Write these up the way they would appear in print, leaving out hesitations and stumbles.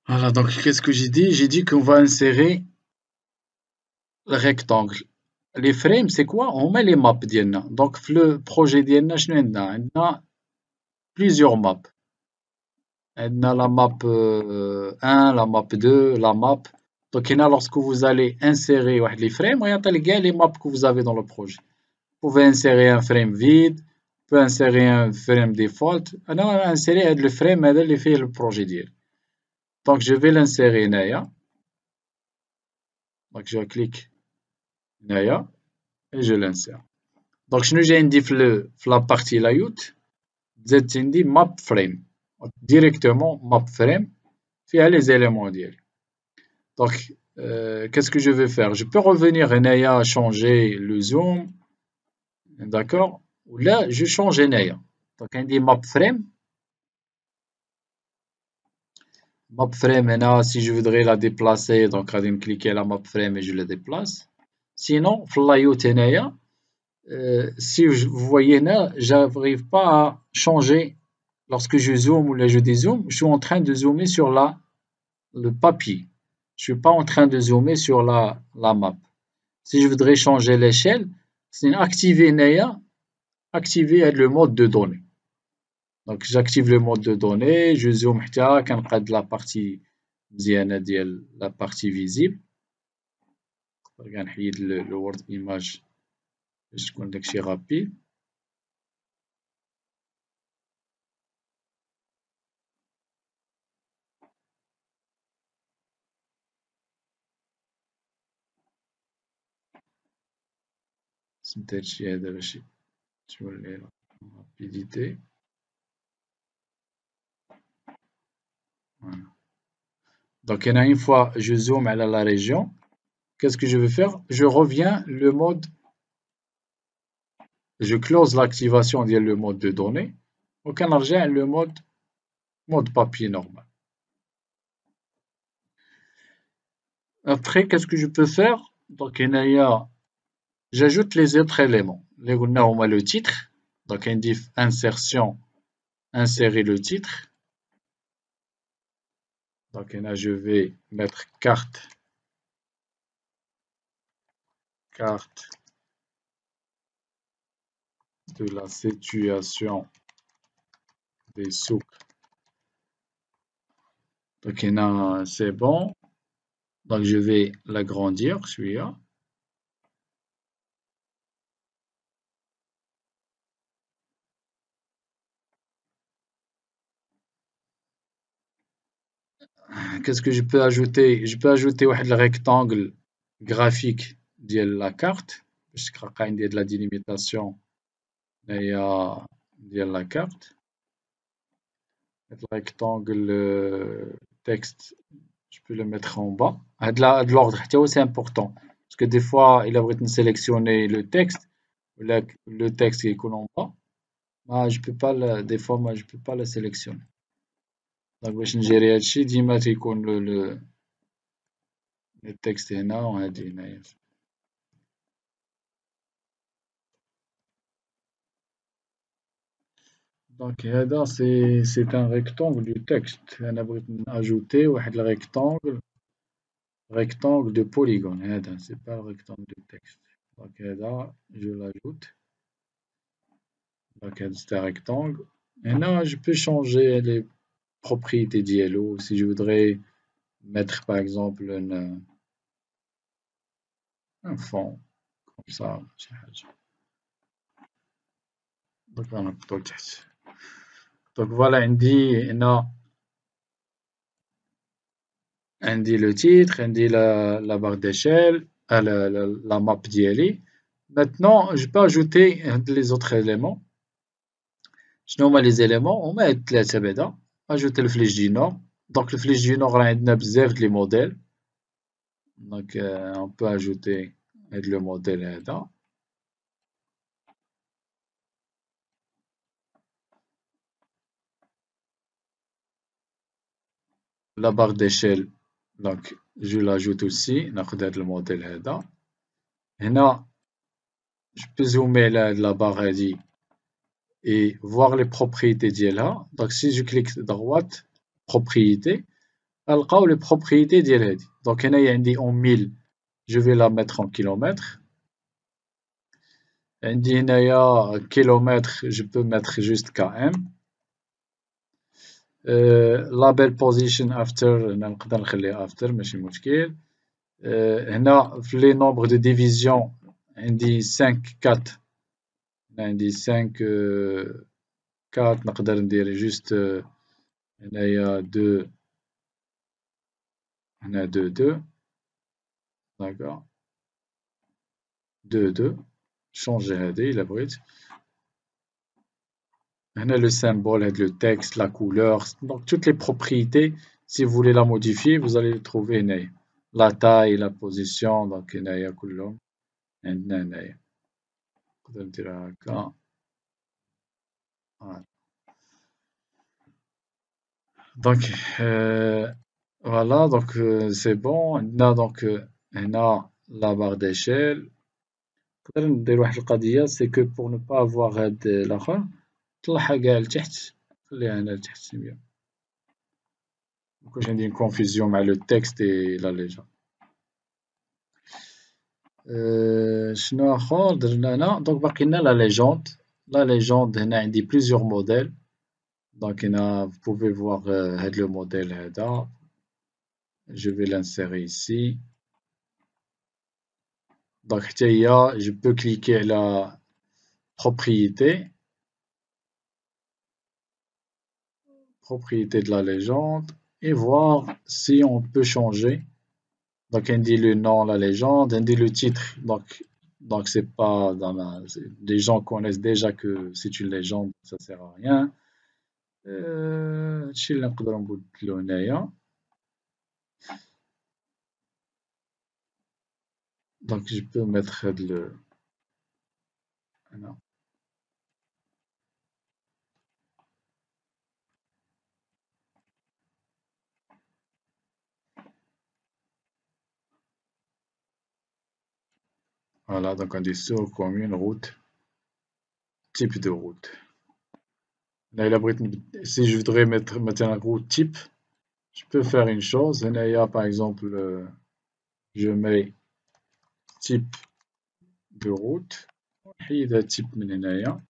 Voilà, donc qu'est-ce que j'ai dit? J'ai dit qu'on va insérer le rectangle. Les frames, c'est quoi? On met les maps ديالنا. Donc le projet ديالنا شنو عندنا؟ عندنا plusieurs maps. عندنا la map 1, la map 2, la map. Donc هنا lorsque vous allez insérer واحد les frames, ويعطي لك كاع les maps que vous avez dans le projet. Vous pouvez insérer un frame vide, vous pouvez insérer un frame default. أنا insérer هاد le frame هذا اللي فيه le projet ديالي. Donc je vais l'insérer هنايا. Donc je clique هنايا et je l'insère. Donc شنو جاي ندير في la partie layout زدت عندي map frame directement map frame فيها les éléments ديالي. Donc qu'est-ce que je vais faire? Je peux revenir هنايا changer le zoom, d'accord? Ou là je change هنايا. Donc عندي map frame هنا si je voudrais la déplacer donc غادي نكليكي على map frame et je la déplace. Sinon في layout هنايا si vous voyez là, j'arrive pas à changer lorsque je zoome ou là je dézoome, je suis en train de zoomer sur le papier. Je suis pas en train de zoomer sur la map. Si je voudrais changer l'échelle, c'est activer هنايا, activer le mode de données. Donc j'active le mode de données, je zoome حتى كنقاد la partie مزيانة ديال la partie visible. غنحيد le word image باش تكون داكشي rapide. سميت هادشي هذا باش تولي rapidité. Voilà. Donc une fois je zoome à la région, qu'est-ce que je vais faire? Je reviens le mode, je close l'activation de le mode de données. Donc on revient le mode papier normal. Après, qu'est-ce que je peux faire? Donc j'ajoute les autres éléments. Là, on a le titre. Donc on dit insertion, insérer le titre. Donc là, je vais mettre carte de la situation des souks. Donc là, c'est bon. Donc je vais l'agrandir, celui-là. Qu'est-ce que je peux ajouter? Je peux ajouter le rectangle graphique de la carte. Je vais de la délimitation de la carte. Le rectangle texte, je peux le mettre en bas. De l'ordre, c'est important. Parce que des fois, il a besoin de sélectionner le texte. Le texte est en bas. Je peux pas des fois, moi, je peux pas le sélectionner. Donc باش نجيري هادشي ديما تيكون التكست هنا وهادي هنايا. Donc هذا c'est un rectangle du texte. أنا بغيت ajouter واحد rectangle de polygone. هذا c'est pas le rectangle de texte. Donc هذا je l'ajoute. Donc c'est un rectangle. Et là je peux changer les propriétés ديالو si je voudrais mettre par exemple un fond comme ça. Donc غنحطو تحت. Donc voilà, عندي le titre, عندي la barre d'échelle, la map ديالي. Maintenant, je peux ajouter les autres éléments. شنو هما les éléments؟ هما هاد الثلاثة بعدا. Ajouter le flèche du nord. Donc le flèche du nord راه عندنا بزاف د les modèles. Donc on peut ajouter le modèle هذا. La barre d'échelle, donc je l'ajoute aussi. ناخد هاد الموديل هذا. هنا je peux zoomer la barre هادي et voir les propriétés d'ILA. Donc si je clique droite, propriétés, غنلقاو les propriétés ديال هادي. دونك هنايا عندي en 1000 je vais la mettre en kilomètres. عندي هنايا kilomètres je peux mettre juste km. label position after نقدر نخليه after ماشي مشكل. هنا في les nombres de division عندي 5 4 هنا عندي 5 4 نقدر ندير جوست هنايا 2 هنا 2 2 داكوغ 2 2 شونجي هادي إلا بغيت. هنا le symbole, le texte, la couleur, donc toutes les propriétés, si vous voulez la modifier, vous allez les trouver هنايا. La taille, la position, donc هنايا كلهم عندنا هنايا. نقدر نديرها هكا. Voilà. Donc voilà, donc c'est bon. عندنا donc هنا la barre d'échelle. نقدر ندير واحد القضية c'est que pour ne pas avoir هاد الآخر طلعها كاع لتحت خليها هنا لتحت مية. ميكونش عندي confusion مع le texte et la légende. شنو آخر درنا هنا دونك باقي لنا la légende. La légende هنا عندي plusieurs modèles. Donc هنا vous pouvez voir هاد le modèle هذا. Je vais l'insérer ici. Donc حتى هي je peux cliquer على propriété de la légende et voir si on peut changer. Donc on dit le nom, la légende, on dit le titre. Donc c'est pas dans les gens connaissent déjà que c'est une légende, ça sert à rien. هادشي اللي نقدروا نبدلو هنايا. Donc je peux mettre le هنا. Voilà, donc on dit sur commune, route, type de route. Là, si je voudrais mettre maintenant route type, je peux faire une chose. Là, par exemple, je mets type de route. حيد type من هنايا.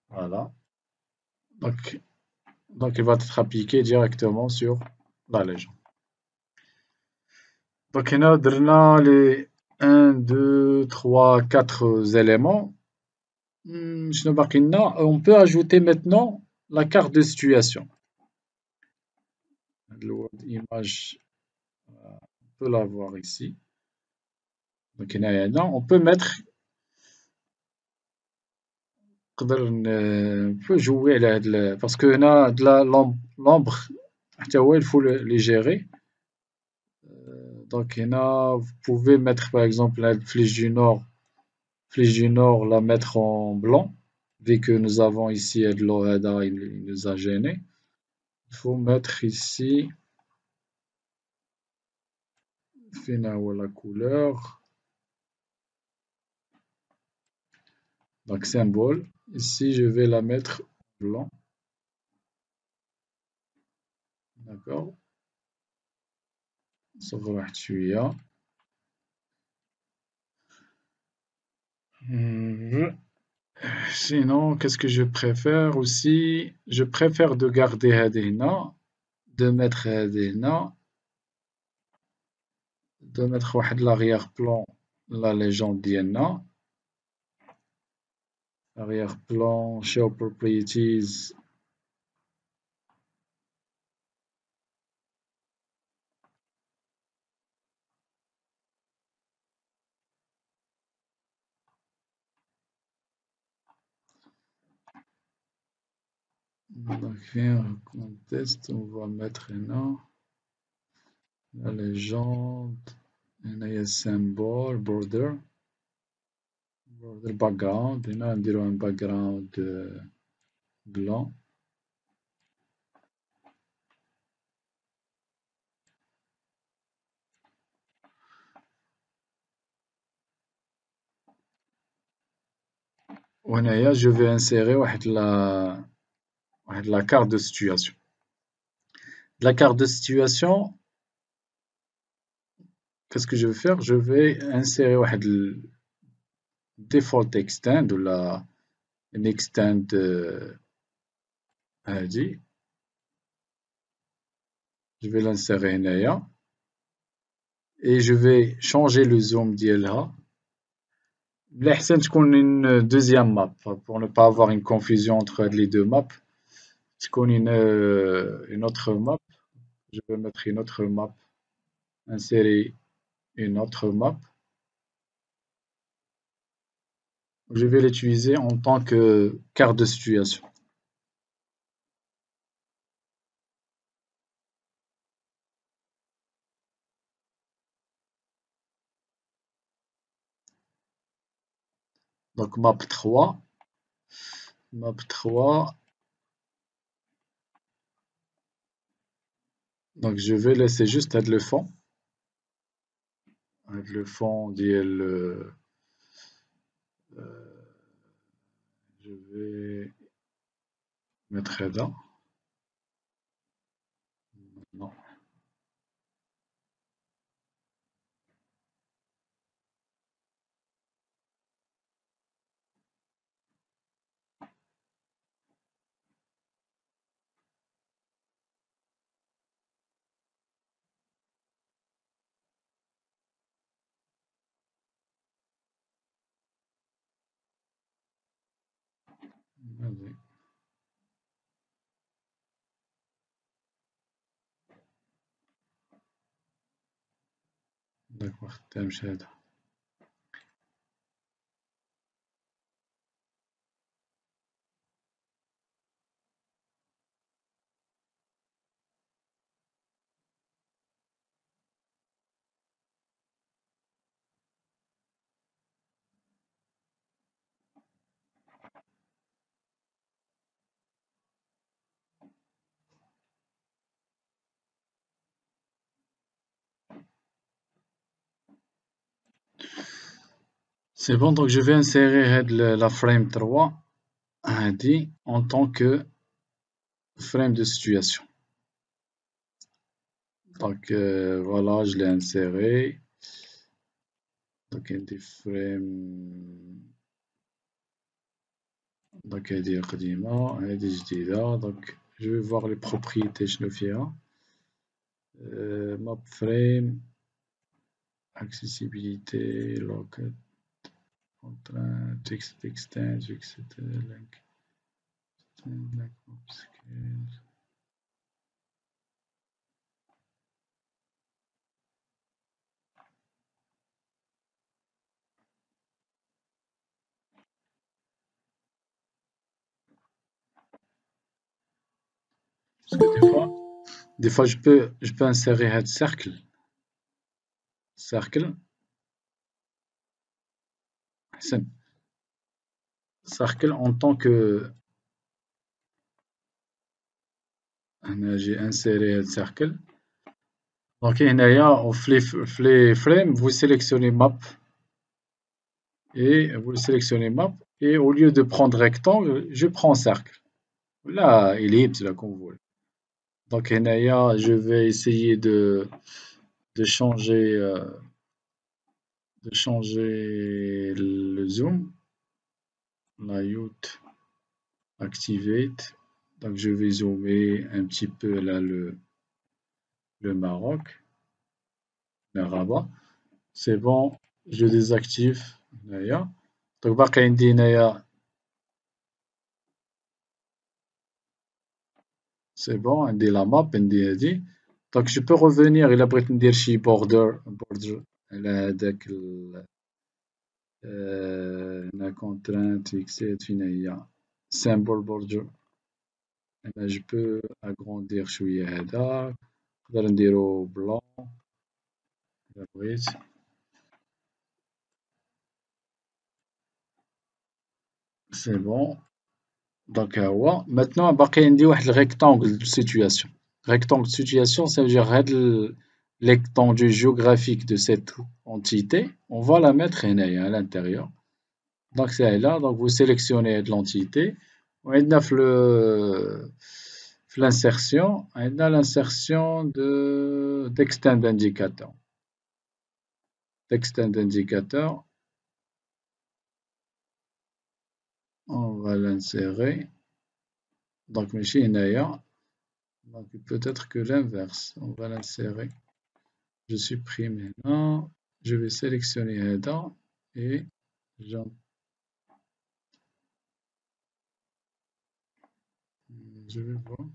Voilà. Donc il va être appliqué directement sur la légende. Donc هنا درنا les 1 2 3 4 éléments. شنو باقي لنا on peut ajouter maintenant la carte de situation. Image, on peut la voir ici. Donc هنا on peut mettre on peut jouer على هاد parce que هنا هاد l'ombre حتى هو il faut les gérer. Donc هنا vous pouvez mettre par exemple la flèche du nord la mettre en blanc vu que nous avons ici de l'eau il nous a gêné. Il faut mettre ici la couleur. Donc symbole, ici je vais la mettre blanc. D'accord. نصغر واحد شوية. Sinon, qu'est-ce que je préfère aussi? Je préfère de garder هادي هنا, de mettre هادي هنا, de mettre واحد l'arrière-plan la légende ديالنا. Arrière-plan, show properties. Donc, faire un test, on va mettre هنا la légende. هنا il y a symbole, border background. هنا نديرو un background blanc. وهنايا je vais insérer واحد la carte de situation. La carte de situation, qu'est-ce que je vais faire? Je vais insérer le default extend ou une extend هذه. Je vais l'insérer هنايا et je vais changer le zoom ديالها. الأحسن تكون une deuxième map pour ne pas avoir une confusion entre les deux maps. تكون une autre map. Je vais mettre une autre map, insérer une autre map. Je vais l'utiliser en tant que carte de situation. Donc map 3. Map 3. Donc je vais laisser juste le fond. Le fond je vais mettre là. Non. Vas-y. D'accord, تمشي هذا. C'est bon, donc je vais insérer la frame 3 en tant que frame de situation. Donc voilà, je l'ai inséré. Donc des frames. Donc هذه قديمة هذه جديدة. Donc je vais voir les propriétés شنو فيها. Map frame, accessibilité, local, contraint, text extend, etc. Link, link, scale. Parce que des fois je peux insérer un cercle. Cercle. Cercle en tant que j'ai inséré un cercle. Donc هنايا في les frames vous sélectionnez map et vous sélectionnez map et au lieu de prendre rectangle je prends cercle. Là ellipse là comme vous voulez. Donc هنايا je vais essayer de changer le zoom. Layout activate. Donc je vais zoomer un petit peu là le Maroc, le Rabat. C'est bon, je désactive هنايا. Donc باقي عندي هنايا. C'est bon, عندي la map عندي هادي. Donc je peux revenir إلا بغيت ندير شي border على هداك هنا contraint fixate فين هي symbol border. هنا je peux agrandir شوية هذا. نقدر نديرو blanc إلا بغيت. C'est bon. Donc maintenant باقي عندي واحد الريكتانgle de situation. Rectangle de situation, ça veut dire l'étendue géographique de cette entité, on va la mettre à l'intérieur. Donc c'est là, donc vous sélectionnez l'entité. On a l'insertion, on a l'insertion d'extend indicator. D'extend indicator, on va l'insérer. Donc, donc peut-être que l'inverse, on va l'insérer. Je supprime maintenant, je vais sélectionner Header et je vais voir.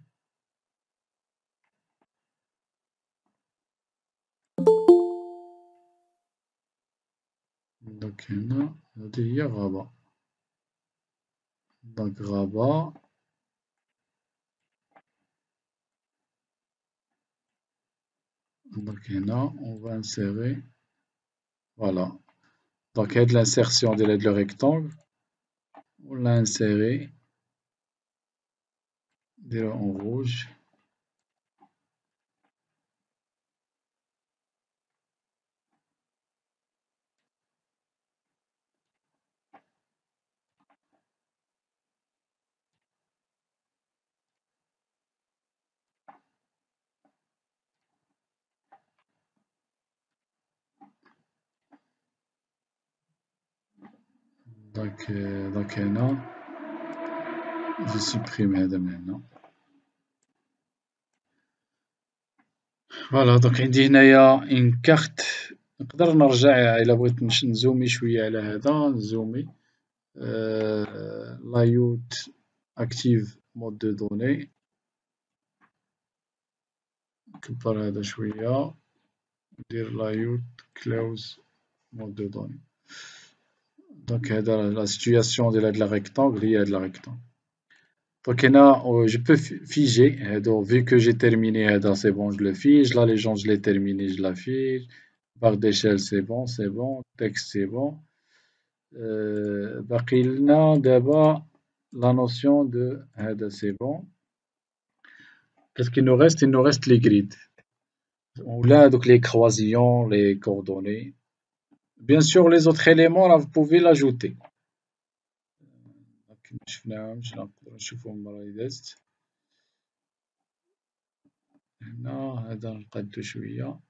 Donc هنا هذه هي غابة. Donc غابة. Donc هنا on va insérer. Voilà. Donc il y a de l'insertion de le rectangle. On l'a inséré. En rouge. Donc هنا je supprime هذا maintenant. فوالا دونك عندي هنايا ان كارت. نقدر نرجع إلا بغيت نزومي شوية على هذا نزومي لايوت اكتيف مود دو دوني. نكبر هذا شوية ندير لايوت كلوز مود دو دوني. دونك هذا لا سيتوياسيون ديال هاد لا ريكتانغل هي هاد لا ريكتانغل. Donc هنا je peux figer هادو vu que j'ai terminé هذا c'est bon je le fige. La légende je l'ai terminé je la fige. Barre d'échelle c'est bon. Texte c'est bon. باقي لنا دابا la notion de هذا c'est bon. Qu'est-ce qu'il nous reste? Il nous reste les grids. Là donc les croisillons, les coordonnées. Bien sûr les autres éléments là vous pouvez l'ajouter. مشفناهمش نقدروا نشوفوهم مرة دازت. هنا هذا نقادو شوية.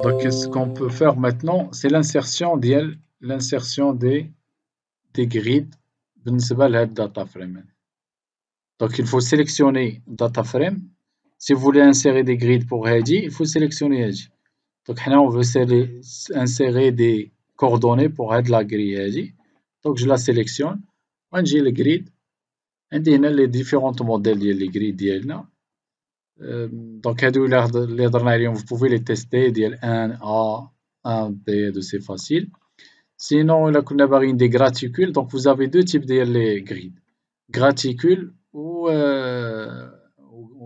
Donc ce qu'on peut faire maintenant c'est l'insertion des grids بالنسبة لهاد data frame. Donc il faut sélectionner data frame. Si vous voulez insérer des grids pour هادي il faut sélectionner هادي. Donc حنا on veut insérer des coordonnées pour هاد la grille هادي. Donc je la sélectionne. ونجي للجريد عندي هنا les différents modèles ديال les grids ديالنا. Donc هادو اللي هضرنا عليهم vous pouvez les tester ديال 1A 1B هادو c'est facile. Sinon إلا كنا باغيين des graticules donc vous avez deux types ديال les grids. Graticules ou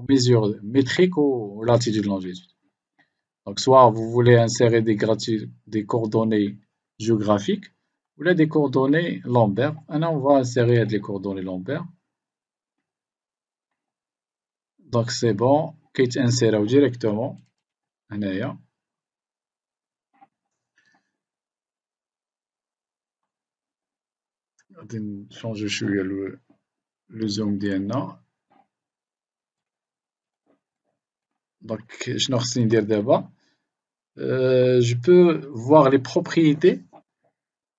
mesure métrique ou latitude longitude. Donc soit vous voulez insérer des coordonnées géographiques ou là des coordonnées Lambert. Maintenant on va insérer les coordonnées Lambert. Donc c'est bon كيتانسيراو directement هنايا. غادي نشونجيو شوية لو زوم ديالنا. دونك شنو خصني ندير دابا؟ je peux voir les propriétés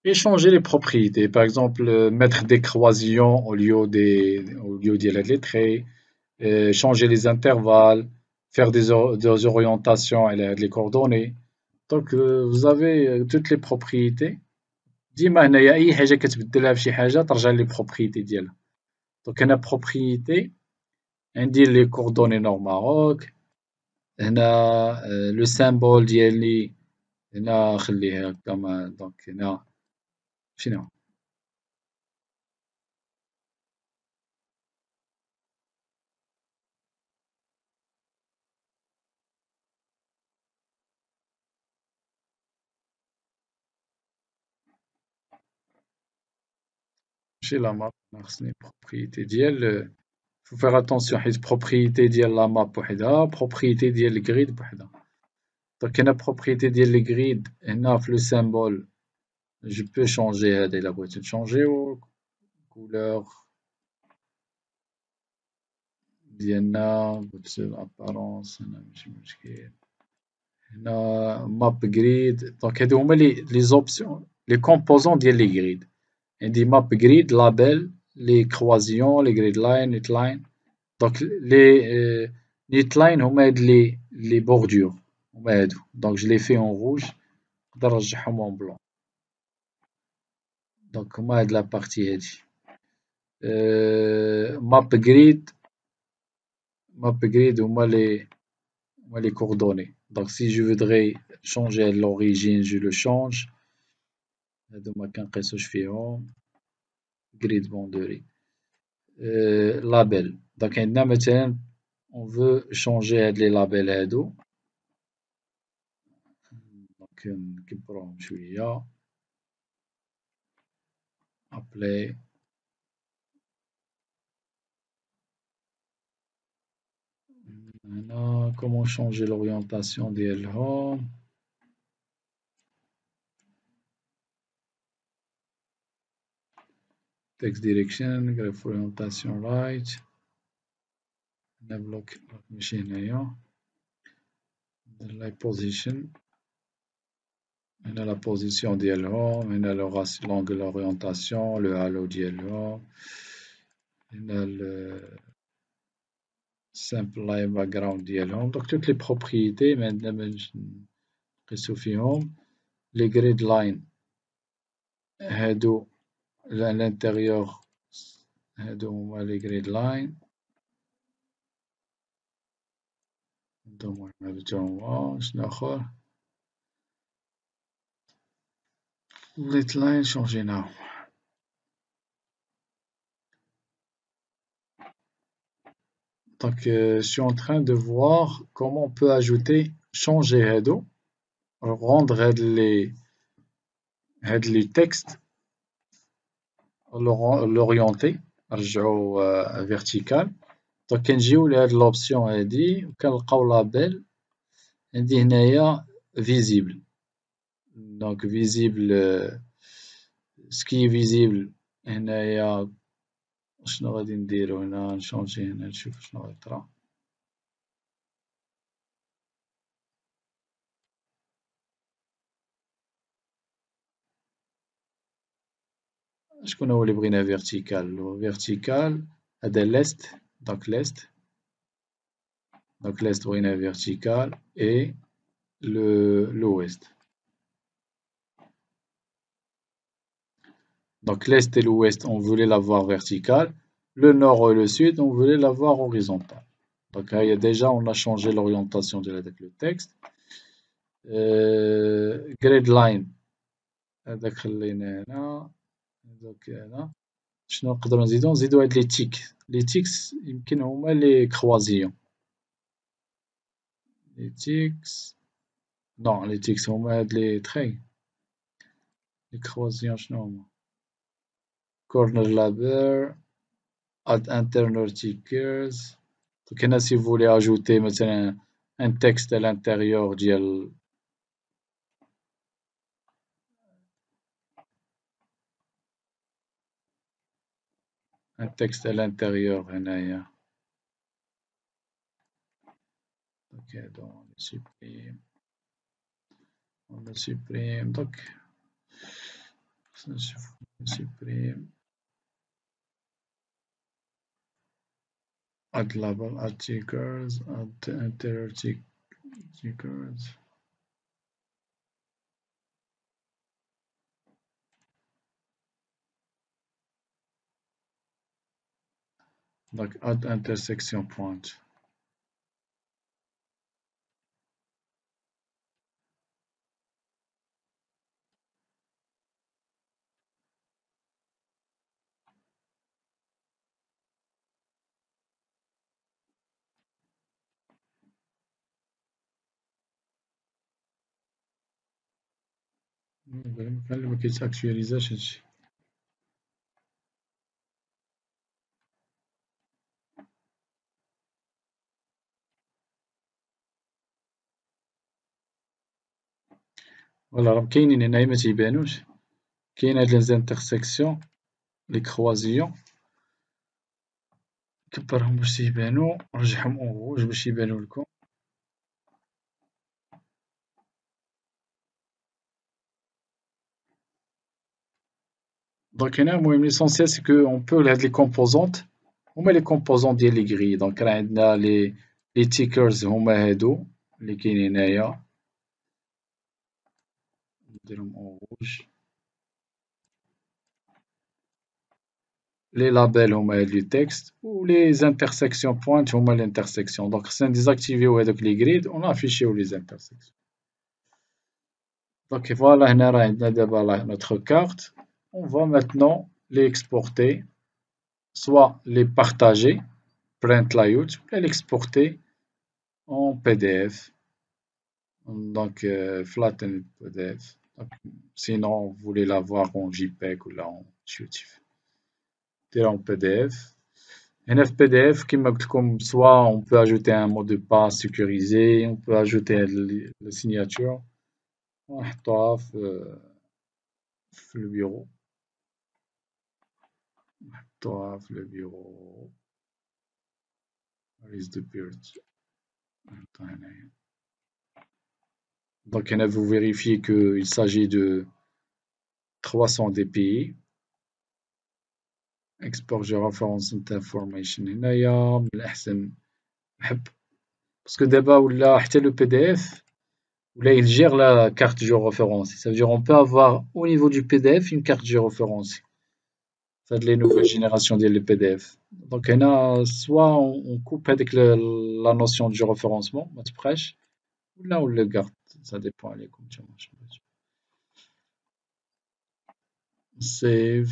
et changer les propriétés. Par exemple, mettre des croisillons au lieu des traits, changer les intervalles, faire des orientations et les coordonnées. Donc, vous avez toutes les propriétés. ديما هنايا أي حاجة كتبدلها فشي حاجة ترجع لي propriété ديالها. Donc هنا propriété ندير لي coordonnées nord Maroc. هنا لو سامبول ديالي هنا خليه هكا دونك هنا شنو ماشي لا ماب خصني بروبريتي ديال faut faire attention حيت بروبريتي ديال لا ماب وحدها بروبريتي ديال الجريد بوحدها دونك كاينه بروبريتي ديال الجريد هنا في لو سيمبول جو بو شونجي هذا الا بغيت نشونجيو كولور ديالنا قلت الابارونس هنا ماشي مشكل هنا ماب جريد دونك هادو هما لي زوبسيون لي كومبوزون ديال لي جريد عندي ماب جريد لابيل لي كروازيون لي جريد لاين نيت لاين دونك لي نيت لاين هما هاد لي بوردور هما هادو دونك جو لي في اون روج نقدر نرجعهم اون بلون دونك هما هاد لا بارتي هادي ماب جريد هما les coordonnées. Donc si je voudrais changer l'origine, je le change. هادو ما كنقيسوش فيهم grid boundary. label. Donc عندنا مثلا on veut changer هاد les labels هادو. Donc نكبروهم شوية. Apply. هنا comment changer l'orientation ديالهم. Text direction, graph orientation right. هنا بلوك ماشي هنايا. لا بوزيشن هنا لا بوزيسيون ديالهم هنا لونغل اورينتاسيون لو هالو ديالهم هنا السامبل لاين باك جراوند ديالهم دونك توت لي بروبريتي ما عندنا ما نقيسو فيهم لي غريد لاين هادو لانتيريور هادو هما لي غريد لاين هادو هما شنو اخر Let line changer now. Donc, je suis en train de voir comment on peut ajouter, changer header, rendre les textes, l'orienter, vertical. Donc, كنجيو لهاد l'option هادي وكنلقاو label عندي هنايا visible. Donc, visible, ce qui est visible هنايا شنو غادي نديرو هنا نشونجي هنا نشوف شنو غيطرا شكون هو اللي بغينا فيرتيكال هذا ليست دونك ليست بغينا فيرتيكال اي l'ouest donc l'est et l'ouest on voulait l'avoir vertical le nord et le sud on voulait l'avoir horizontal donc là, déjà on a changé l'orientation avec le texte grid line هذاك خلينا هنا هذاك هنا شنو نقدروا نزيدو هاد لي تيكس يمكن هما لي كروازيون لي تيكس نون لي تيكس هما هاد لي تري لي كروازيون شنو هما corner label add internal tickers donc هنا si vous voulez ajouter مثلا un texte à l'intérieur ديال un texte à l'intérieur هنايا ok donc on le supprime donc on supprime add label add tickers add interior tickers donc add intersection point ما كيتاكtualizaش هادشي فوالا راهم كاينين هنايا ما تيبانوش، كاين هاد لي زانترسيكسيون لي كروازيون كبرهم باش تيبانو، رجعهم اون روج باش يبانو لكم. دونك هنا المهم ليسونسيال سي كو اون بو هاد لي كومبوزونت هما لي كومبوزون ديال لي غري. دونك راه عندنا لي تيكرز هما هادو اللي كاينين هنايا، نديرهم اون روج. لي لابيل هما هاد لي تكست، و لي زانترسيكسيون بوينت هما الانترسيكسيون. دونك خصنا ديزاكتيفيو هادوك لي غريد و نافيشيو لي زانترسيكسيون. دونك فوالا هنا راه عندنا دابا نوتخ كارت. On va maintenant les exporter, soit les partager, print layout, et l'exporter en PDF. Donc, flatten PDF. Donc, sinon, vous voulez l'avoir en JPEG ou là en TIFF. Tirez en PDF. En PDF, comme soit on peut ajouter un mot de passe sécurisé, on peut ajouter la signature. On va le bureau. Le bureau. Liste de purge. Donc, vous vérifiez qu'il s'agit de 300 dpi. Export georeference information هنايا من الأحسن نحب، باسكو دابا ولا حتى le PDF ولا il gère la carte géoréférencée. Ça veut dire on peut avoir au niveau du PDF une carte géoréférencée. Ça les nouvelles générations ديال les PDF. Donc هنا soit on coupe avec la notion de géoréférencement ما تبقاش، ولا on le garde. Ça dépend عليكم نتوما شنو بغيتو. Save.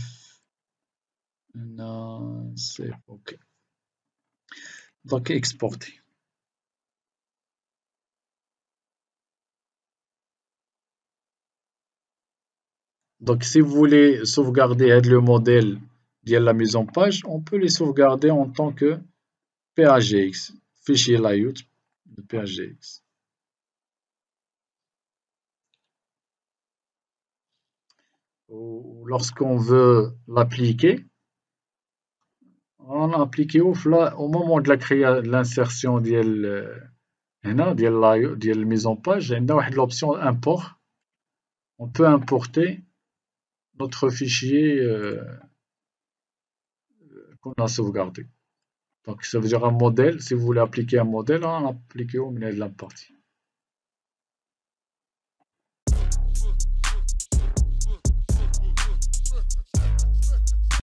Non, c'est OK. Donc, exporter. Donc, si vous voulez sauvegarder le modèle de la mise en page, on peut les sauvegarder en tant que PAGX, fichier layout de PAGX. Lorsqu'on veut l'appliquer, on l'applique au moment de l'insertion de la mise en page. Il y a l'option import. On peut importer notre fichier qu'on a sauvegardé. Donc, ça veut dire un modèle. Si vous voulez appliquer un modèle, on applique au milieu de la partie.